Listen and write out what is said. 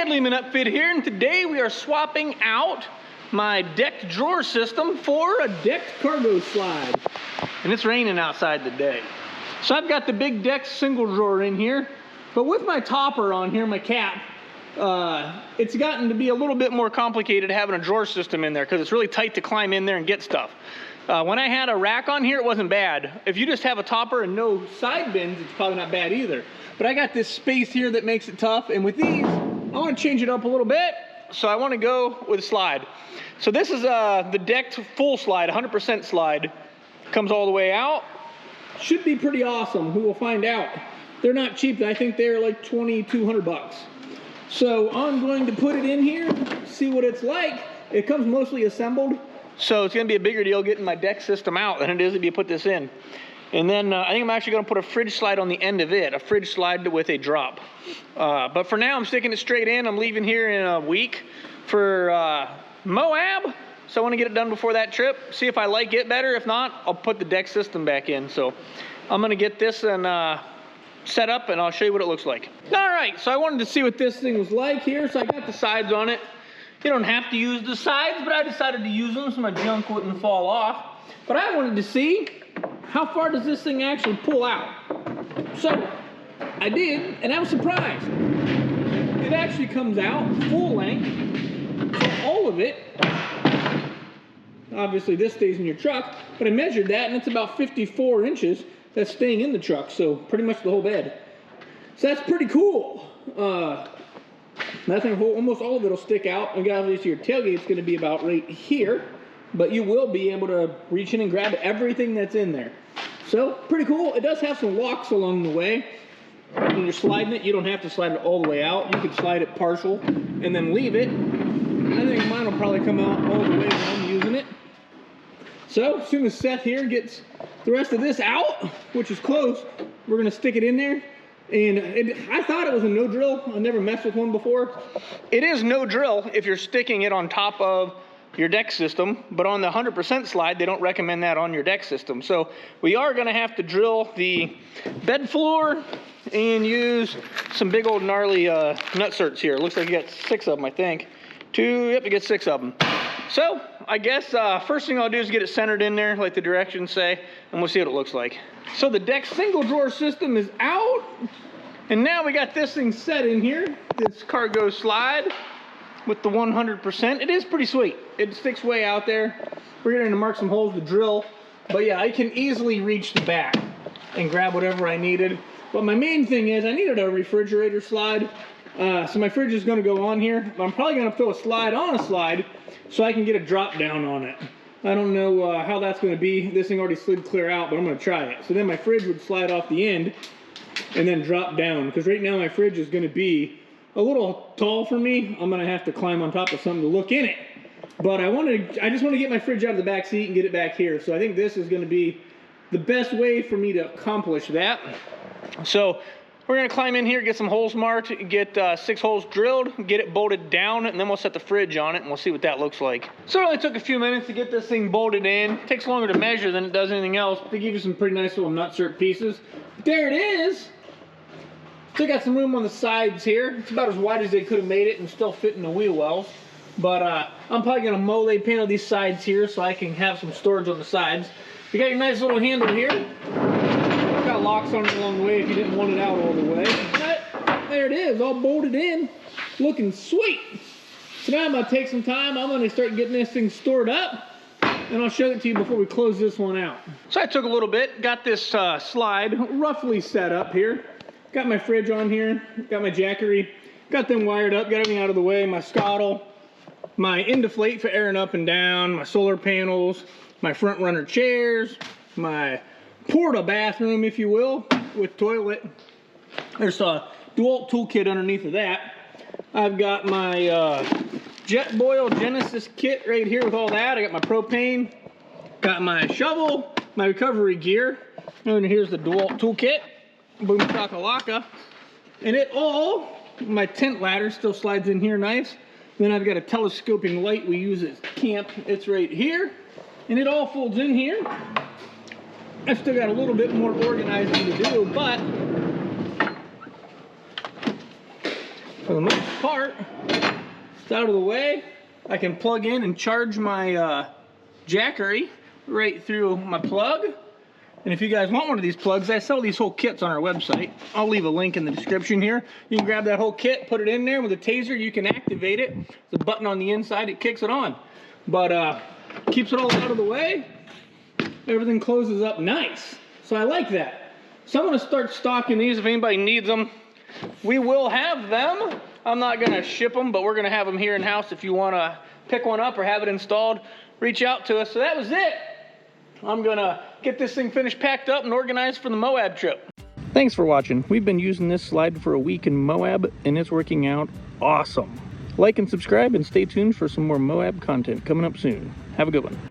Ed Lehman Upfit here, and today we are swapping out my decked drawer system for a decked cargo slide. And it's raining outside today. So I've got the big deck single drawer in here, but with my topper on here, my cap, it's gotten to be a little bit more complicated having a drawer system in there because it's really tight to climb in there and get stuff. When I had a rack on here, it wasn't bad. If you just have a topper and no side bins, it's probably not bad either. But I got this space here that makes it tough, and with these, I want to change it up a little bit, so I want to go with a slide. So this is the decked full slide, 100% slide. Comes all the way out. Should be pretty awesome. We will find out. They're not cheap. I think they're like 2,200 bucks. So I'm going to put it in here, see what it's like. It comes mostly assembled, so it's going to be a bigger deal getting my deck system out than it is if you put this in. And then I think I'm actually going to put a fridge slide on the end of it, a fridge slide with a drop. But for now, I'm sticking it straight in. I'm leaving here in a week for Moab. So I want to get it done before that trip, see if I like it better. If not, I'll put the deck system back in. So I'm going to get this and set up, and I'll show you what it looks like. All right, so I wanted to see what this thing was like here. So I got the sides on it. You don't have to use the sides, but I decided to use them so my junk wouldn't fall off. But I wanted to see, how far does this thing actually pull out? So I did, and I was surprised. It actually comes out full length, so all of it. Obviously this stays in your truck, but I measured that and it's about 54 inches that's staying in the truck, so pretty much the whole bed. So that's pretty cool. That thing, almost all of it will stick out. And obviously your tailgate's going to be about right here, but you will be able to reach in and grab everything that's in there. So pretty cool. It does have some locks along the way. When you're sliding it, you don't have to slide it all the way out. You can slide it partial and then leave it. I think mine will probably come out all the way when I'm using it. So as soon as Seth here gets the rest of this out, which is close, we're going to stick it in there. And I thought it was a no drill. I never messed with one before. It is no drill if you're sticking it on top of your deck system, but on the 100% slide, they don't recommend that on your deck system. So we are going to have to drill the bed floor and use some big old gnarly nut certs here. It looks like you got 6 of them, I think. Yep, you get 6 of them. So I guess first thing I'll do is get it centered in there like the directions say, and we'll see what it looks like. So the deck single drawer system is out, and now we got this thing set in here, this cargo slide with the 100%. It is pretty sweet. It sticks way out there. We're going to mark some holes to drill, but yeah, I can easily reach the back and grab whatever I needed. But my main thing is I needed a refrigerator slide. So my fridge is going to go on here. I'm probably going to throw a slide on a slide so I can get a drop down on it. I don't know how that's going to be. This thing already slid clear out, but I'm going to try it. So then my fridge would slide off the end and then drop down, because right now my fridge is going to be a little tall for me. I'm going to have to climb on top of something to look in it. But I just want to get my fridge out of the back seat and get it back here. So I think this is going to be the best way for me to accomplish that. So we're going to climb in here, get some holes marked, get 6 holes drilled, get it bolted down, and then we'll set the fridge on it, and we'll see what that looks like. So it only took a few minutes to get this thing bolted in. It takes longer to measure than it does anything else. They give you some pretty nice little nut cert pieces. But there it is. Still got some room on the sides here. It's about as wide as they could have made it and still fit in the wheel wells. But I'm probably going to mole panel these sides here so I can have some storage on the sides. You got your nice little handle here. Got locks on it along the way if you didn't want it out all the way. But there it is, all bolted in, looking sweet. So now I'm going to take some time. I'm going to start getting this thing stored up, and I'll show it to you before we close this one out. So I took a little bit, got this slide roughly set up here. Got my fridge on here, got my jackery, got them wired up, got everything out of the way, my scuttle, my end deflate for airing up and down, my solar panels, my front runner chairs, my porta bathroom, if you will, with toilet. There's a DeWalt toolkit underneath of that. I've got my Jetboil Genesis kit right here with all that. I got my propane, got my shovel, my recovery gear, and here's the DeWalt toolkit. Boom shakalaka. And it all, my tent ladder still slides in here nice. Then I've got a telescoping light we use at camp. It's right here. And it all folds in here. I've still got a little bit more organizing to do, but For the most part, it's out of the way. I can plug in and charge my Jackery right through my plug. And if you guys want one of these plugs, I sell these whole kits on our website. I'll leave a link in the description here. You can grab that whole kit, put it in there with a taser, you can activate it. There's a button on the inside, it kicks it on. But keeps it all out of the way. Everything closes up nice. So I like that. So I'm gonna start stocking these if anybody needs them. We will have them. I'm not gonna ship them, but we're gonna have them here in house. If you wanna pick one up or have it installed, reach out to us. So that was it. I'm gonna get this thing finished, packed up, and organized for the Moab trip. Thanks for watching. We've been using this slide for a week in Moab, and it's working out awesome. Like and subscribe, and stay tuned for some more Moab content coming up soon. Have a good one.